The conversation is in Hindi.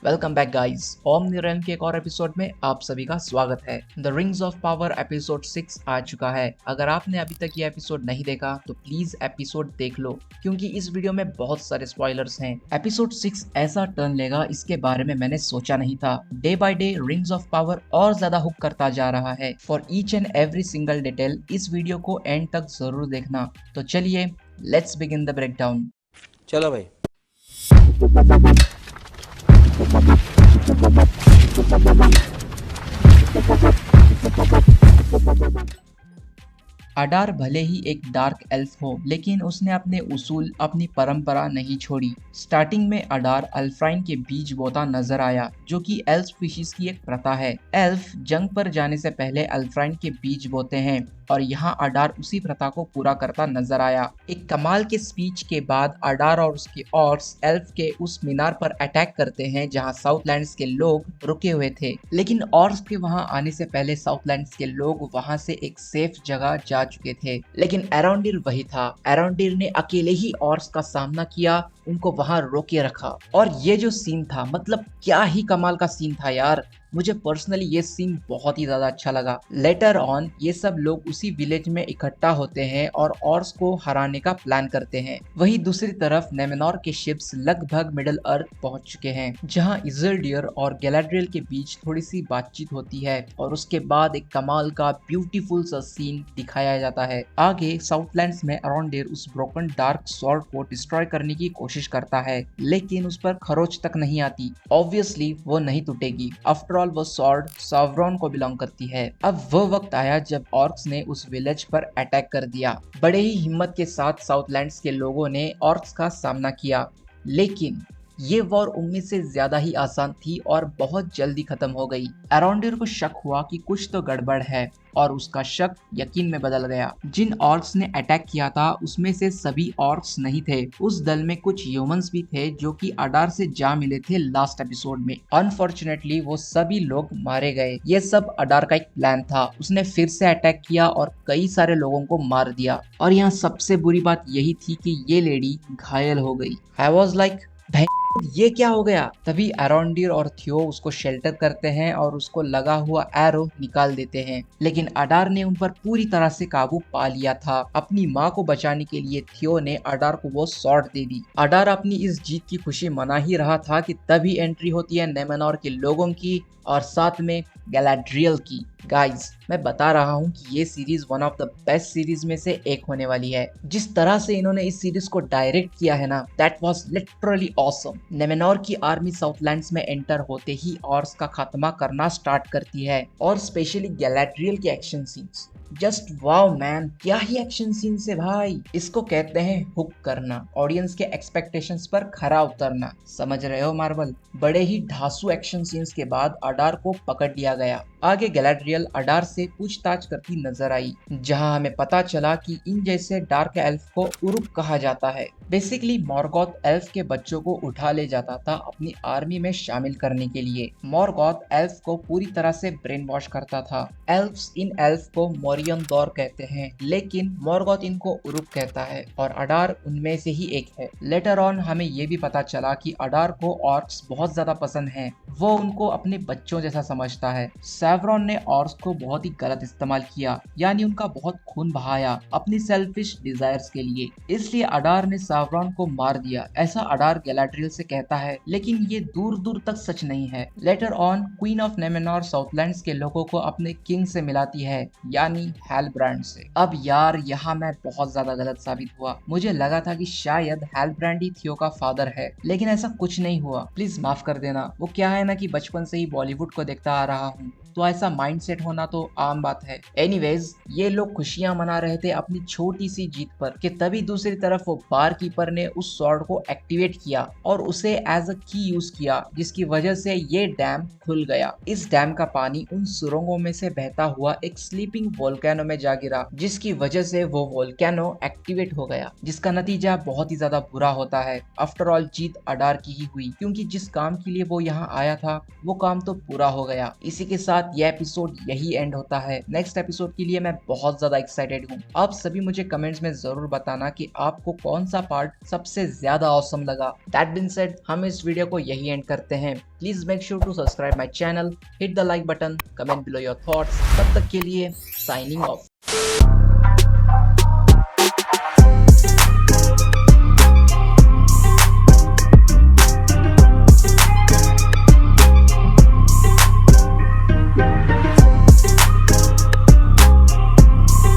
Welcome back guys. Omni realm के एक और एपिसोड में आप सभी का स्वागत है। The rings of power episode 6 आ चुका है। अगर आपने अभी तक ये एपिसोड नहीं देखा तो प्लीज एपिसोड देख लो, क्योंकि इस वीडियो में बहुत सारे स्पॉयलर्स हैं। एपिसोड 6 ऐसा टर्न लेगा, इसके बारे में मैंने सोचा नहीं था। Day by day rings of power और ज्यादा हुक करता जा रहा है। For each and every single detail इस वीडियो को एंड तक जरूर देखना। तो चलिए लेट्स बिगिन द ब्रेकडाउन। चलो भाई। अडार भले ही एक डार्क एल्फ हो, लेकिन उसने अपने उसूल, अपनी परंपरा नहीं छोड़ी। स्टार्टिंग में अडार अल्फ्राइन के बीज बोता नजर आया, जो कि एल्फ स्पीशीज की एक प्रथा है। एल्फ जंग पर जाने से पहले अल्फ्राइन के बीज बोते हैं और यहाँ अडार उसी प्रथा को पूरा करता नजर आया। एक कमाल के स्पीच के बाद अडार और उसके ऑर्क्स एल्फ के उस मीनार पर अटैक करते हैं जहाँ साउथलैंड्स के लोग रुके हुए थे। लेकिन ऑर्क्स के वहाँ आने से पहले साउथलैंड्स के लोग वहाँ से एक सेफ जगह जा चुके थे। लेकिन एराउंडिर वही था। एराउंडिर ने अकेले ही ऑर्क्स का सामना किया, उनको वहां रोके रखा। और ये जो सीन था, मतलब क्या ही कमाल का सीन था यार। मुझे पर्सनली ये सीन बहुत ही ज्यादा अच्छा लगा। लेटर ऑन ये सब लोग उसी विलेज में इकट्ठा होते हैं और ऑर्क्स को हराने का प्लान करते हैं। वहीं दूसरी तरफ नेमेनोर के शिप्स लगभग मिडल अर्थ पहुंच चुके हैं, जहां इजल्डियर और गैलाड्रियल के बीच थोड़ी सी बातचीत होती है और उसके बाद एक कमाल का ब्यूटीफुल सा सीन दिखाया जाता है। आगे साउथलैंड्स में अराउंडेर उस ब्रोकन डार्क सॉर्ड को डिस्ट्रॉय करने की कोशिश करता है, लेकिन उस पर खरोच तक नहीं आती। ऑब्वियसली वो नहीं टूटेगी, आफ्टर ऑल वो सॉर्ड सावरॉन को बिलोंग करती है। अब वो वक्त आया जब ऑर्क्स ने उस विलेज पर अटैक कर दिया। बड़े ही हिम्मत के साथ साउथलैंड्स के लोगों ने ऑर्क्स का सामना किया, लेकिन ये वॉर उम्मीद से ज्यादा ही आसान थी और बहुत जल्दी खत्म हो गई। अराउंडियर को शक हुआ कि कुछ तो गड़बड़ है और उसका शक यकीन में बदल गया। जिन ऑर्क्स ने अटैक किया था उसमें से सभी ऑर्क्स नहीं थे। उस दल में कुछ ह्यूमंस भी थे जो कि अडार से जा मिले थे लास्ट एपिसोड में। अनफॉर्चुनेटली वो सभी लोग मारे गए। ये सब अडार का एक प्लान था। उसने फिर से अटैक किया और कई सारे लोगों को मार दिया। और यहाँ सबसे बुरी बात यही थी कि ये लेडी घायल हो गई। आई वॉज लाइक, ये क्या हो गया। तभी अराउंडियर और थियो उसको शेल्टर करते हैं और उसको लगा हुआ एरो निकाल देते हैं। लेकिन अडार ने उन पर पूरी तरह से काबू पा लिया था। अपनी माँ को बचाने के लिए थियो ने अडार को वो सॉर्ड दे दी। अडार अपनी इस जीत की खुशी मना ही रहा था कि तभी एंट्री होती है नेमेनोर के लोगों की और साथ में गैलाड्रियल की। गाइस, मैं बता रहा हूँ कि ये series one of the best series में से एक होने वाली है। जिस तरह से इन्होंने इस सीरीज को डायरेक्ट किया है ना, दैट वाज लिटरली ऑसम। नेमेनोर की आर्मी साउथलैंड्स में एंटर होते ही ऑर्क्स का खात्मा करना स्टार्ट करती है और स्पेशली गैलाड्रियल के action scenes, just wow man, क्या ही एक्शन सीन्स है भाई। इसको कहते हैं हुक करना, ऑडियंस के एक्सपेक्टेशंस पर खरा उतरना। समझ रहे हो मार्वल। बड़े ही ढासू एक्शन सीन्स के बाद अडार को पकड़ लिया गया। आगे गैलाड्रियल अडार से पूछताछ करती नजर आई, जहां हमें पता चला कि इन जैसे डार्क एल्फ को उरुक कहा जाता है। बेसिकली मॉर्गोथ एल्फ के बच्चों को उठा ले जाता था अपनी आर्मी में शामिल करने के लिए। मॉर्गोथ एल्फ को पूरी तरह से ब्रेन वॉश करता था। एल्फ्स इन एल्फ को मोरियन दौर कहते हैं, लेकिन मॉर्गोथ इनको उरुक कहता है और अडार उनमें से ही एक है। लेटर ऑन हमें ये भी पता चला कि अडार को ऑर्क्स बहुत ज्यादा पसंद हैं। वो उनको अपने बच्चों जैसा समझता है। सैवरॉन ने ऑर्क्स को बहुत ही गलत इस्तेमाल किया, यानी उनका बहुत खून बहाया अपनी सेल्फिश डिजायर्स के लिए। इसलिए अडार ने सैवरॉन को मार दिया, ऐसा अडार गैलाड्रियल से कहता है। लेकिन ये दूर दूर तक सच नहीं है। लेटर ऑन क्वीन ऑफ नेमेनोर साउथलैंड्स के लोगों को अपने किंग से मिलाती है, यानी हेलब्रांड से। अब यार यहाँ मैं बहुत ज्यादा गलत साबित हुआ। मुझे लगा था कि शायद हेलब्रांड ही थियो का फादर है, लेकिन ऐसा कुछ नहीं हुआ। प्लीज माफ कर देना। वो क्या है ना कि बचपन से ही बॉलीवुड को देखता आ रहा हूँ, तो ऐसा माइंडसेट होना तो आम बात है। एनीवेज, ये लोग खुशियां मना रहे थे अपनी छोटी सी जीत पर कि तभी दूसरी तरफ वो बार कीपर ने उस सॉर्ड को एक्टिवेट किया और उसे एज अ की यूज किया, जिसकी वजह से ये डैम खुल गया। इस डैम का पानी उन सुरंगों में से बहता हुआ एक स्लीपिंग वोल्केनो में जा गिरा, जिसकी वजह से वो वोल्केनो एक्टिवेट हो गया, जिसका नतीजा बहुत ही ज्यादा बुरा होता है। आफ्टर ऑल जीत अडार की ही हुई, क्योंकि जिस काम के लिए वो यहाँ आया था वो काम तो पूरा हो गया। इसी के साथ यह एपिसोड यही एंड होता है। नेक्स्ट एपिसोड के लिए मैं बहुत ज्यादा एक्साइटेड हूँ। आप सभी मुझे कमेंट्स में जरूर बताना कि आपको कौन सा पार्ट सबसे ज्यादा ऑसम लगा। दैट बीइंग सेड, हम इस वीडियो को यही एंड करते हैं। Please make sure to subscribe my channel, hit the like button, comment below your thoughts. तब तक के लिए साइनिंग ऑफ।